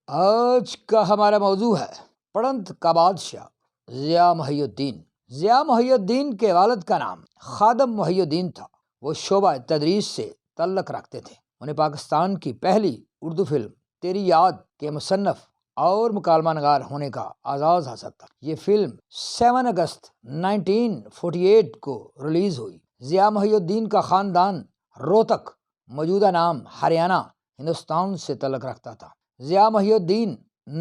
آج کا ہمارا موضوع ہے پڑنت کا بادشاہ ضیاء محی الدین۔ ضیاء محی الدین کے والد کا نام خادم محی الدین تھا۔ وہ شعبہ تدریس سے تعلق رکھتے تھے۔ انہیں پاکستان کی پہلی اردو فلم تیری یاد کے مصنف اور مکالمہ نگار ہونے کا اعزاز حاصل تھا۔ یہ فلم 7 اگست 1948 کو ریلیز ہوئی۔ ضیاء محی الدین کا خاندان روہتک، موجودہ نام ہریانہ، ہندوستان سے تعلق رکھتا تھا۔ ضیاء محی الدین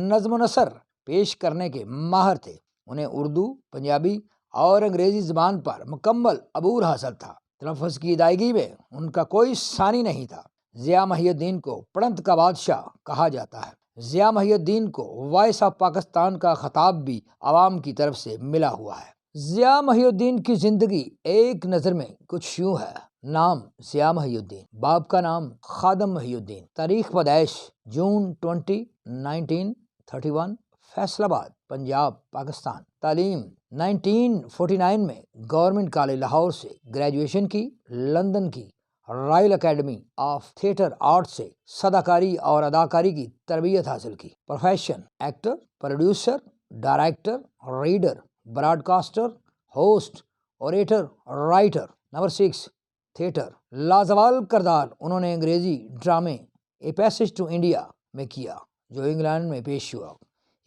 نظم و نثر پیش کرنے کے ماہر تھے۔ انہیں اردو، پنجابی اور انگریزی زبان پر مکمل عبور حاصل تھا۔ تلفظ کی ادائیگی میں ان کا کوئی ثانی نہیں تھا۔ ضیاء محی الدین کو پڑنت کا بادشاہ کہا جاتا ہے۔ ضیاء محی الدین کو وائس آف پاکستان کا خطاب بھی عوام کی طرف سے ملا ہوا ہے۔ ضیاء محی الدین کی زندگی ایک نظر میں کچھ یوں ہے۔ نام ضیاء محی الدین، باپ کا نام خادم محی الدین، تاریخ پیدائش جون 20، 1931، فیصل آباد، پنجاب، پاکستان۔ تعلیم 1949 میں گورنمنٹ کالج لاہور سے گریجویشن کی۔ لندن کی Royal Academy of Theatre Art سے صداکاری اور اداکاری کی تربیت حاصل کی۔ Profession actor, producer, director, reader, broadcaster, host, orator, writer. Number 6، theatre. لازوال کردار انہوں نے انگریزی ڈرامے اے پیسج ٹو انڈیا میں کیا جو انگلینڈ میں پیش ہوا۔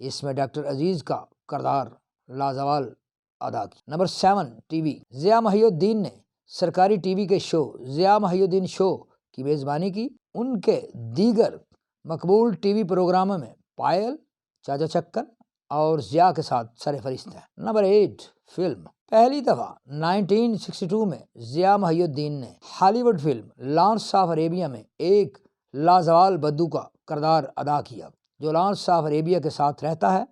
اس میں ڈاکٹر عزیز کا کردار لازوال ادا کیا۔ Number 7، TV. Zia Mohyeddin نے سرکاری ٹی وی کے شو ضیاء محی الدین شو کی میزبانی کی۔ ان کے دیگر مقبول ٹی وی پروگراموں میں پائل، چاچا چکن اور ضیاء کے ساتھ سرفہرست ہیں۔ Number 8، film. پہلی دفعہ 1962 میں ضیاء محی الدین نے ہالی would film Lawrence of Arabia میں ایک لازوال بدو کا کردار ادا کیا جو لارنس آف عربیہ کے ساتھ رہتا ہے۔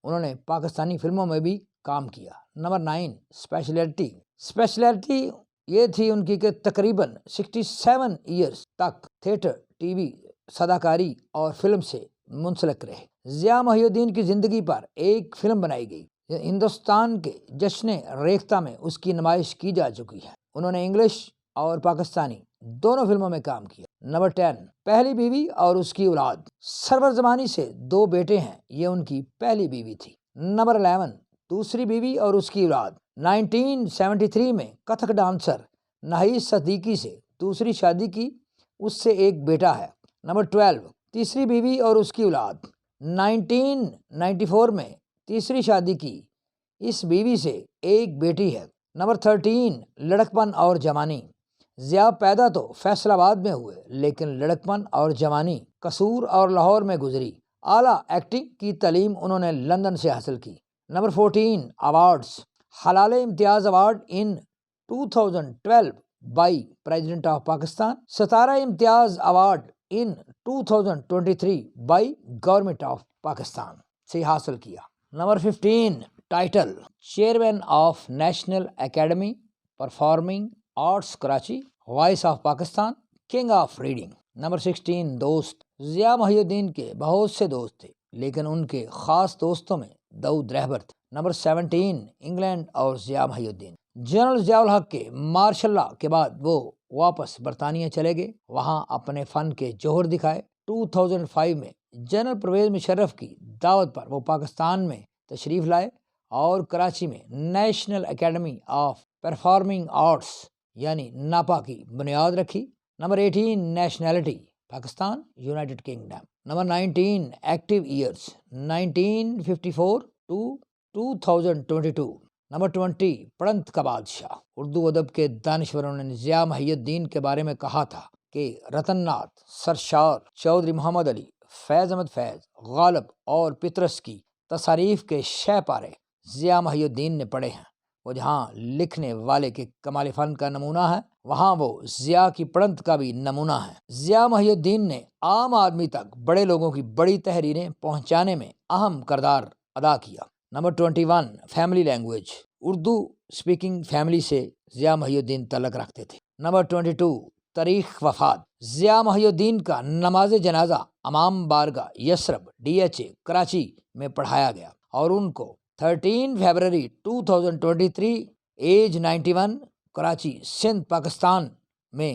انہوں نے پاکستانی فلموں میں بھی کام کیا۔ نمبر 9، اسپیشلٹی یہ تھی ان کی کہ تقریباً 67 ایئرز تک تھیٹر، ٹی وی، صداکاری اور فلم سے منسلک رہے۔ ضیاء محی الدین کی زندگی پر ایک فلم بنائی گئی۔ ہندوستان کے جشن ریختہ میں اس کی نمائش کی جا چکی ہے۔ انہوں نے انگلش اور پاکستانی دونوں فلموں میں کام کیا۔ نمبر 10، پہلی بیوی اور اس کی اولاد۔ سرور زمانی سے 2 بیٹے ہیں، یہ ان کی پہلی بیوی تھی۔ نمبر 11، دوسری بیوی اور اس کی اولاد۔ 1973 میں کتھک ڈانسر نحیس صدیقی سے دوسری شادی کی، اس سے ایک بیٹا ہے۔ نمبر 12، تیسری بیوی اور اس کی اولاد۔ 1994 میں تیسری شادی کی، اس بیوی سے ایک بیٹی ہے۔ نمبر 13، لڑکپن اور جوانی۔ ضیاء پیدا تو فیصل آباد میں ہوئے لیکن لڑکپن اور جوانی قصور اور لاہور میں گزری۔ اعلیٰ ایکٹنگ کی تعلیم انہوں نے لندن سے حاصل کی۔ Number 14، awards. Hilal Imtiaz award in 2012 by president of Pakistan. Sitara Imtiaz award in 2023 by government of Pakistan سے حاصل کیا۔ Number 15، title chairman of National Academy Performing Arts Karachi, Voice of Pakistan, King of Reading. Number 16، دوست۔ ضیاء محی الدین کے بہت سے دوست تھے لیکن ان کے خاص دوستوں میں داؤد رہبر تھے۔ نمبر 17، انگلینڈ اور ضیاء محی الدین۔ جنرل ضیاء الحق کے مارشل لا کے بعد وہ واپس برطانیہ چلے گئے، وہاں اپنے فن کے جوہر دکھائے۔ 2005 میں جنرل پرویز مشرف کی دعوت پر وہ پاکستان میں تشریف لائے اور کراچی میں national academy of performing arts یعنی ناپا کی بنیاد رکھی۔ Number 18، nationality, Pakistan, United kingdom. Number 19، active years 1954 to 2022۔ Number 20، پڑنت کا بادشاہ۔ اردو ادب کے دانشوروں نے ضیاء محی الدین کے بارے میں کہا تھا کہ رتن ناتھ، سرشار، چودھری محمد علی، فیض احمد فیض، غالب اور پطرس کی تصاریف کے 6 پارے ضیاء محی الدین نے پڑھے ہیں۔ وہ جہاں لکھنے والے کے کمال فن کا نمونہ ہے، وہاں وہ ضیاء کی پڑنت کا بھی نمونہ ہے۔ ضیاء محی الدین نے عام آدمی تک بڑے لوگوں کی بڑی تحریریں پہنچانے میں اہم کردار ادا کیا۔ Number 21، family language. Urdu speaking family سے ضیاء محی الدین تعلق رکھتے تھے۔ نمبر 22، تاریخ وفات۔ ضیاء محی الدین کا نماز جنازہ امام بارگاہ یثرب DHA کراچی میں پڑھایا گیا اور ان کو 13 فروری 2023 ایج 91 کراچی، سندھ، پاکستان میں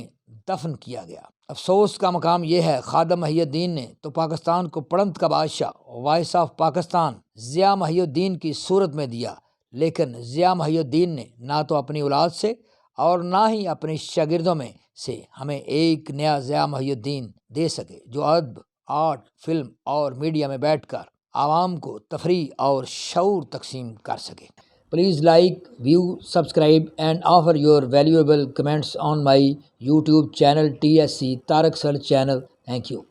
دفن کیا گیا۔ افسوس کا مقام یہ ہے خادم محی الدین نے تو پاکستان کو پڑھنت کا بادشاہ وائس آف پاکستان ضیاء محی الدین کی صورت میں دیا، لیکن ضیاء محی الدین نے نہ تو اپنی اولاد سے اور نہ ہی اپنے شاگردوں میں سے ہمیں ایک نیا ضیاء محی الدین دے سکے جو ادب، آرٹ، فلم اور میڈیا میں بیٹھ کر عوام کو تفریح اور شعور تقسیم کر سکے۔ Please like, view, subscribe and offer your valuable comments on my YouTube channel TSC Tarak Sir channel. Thank you.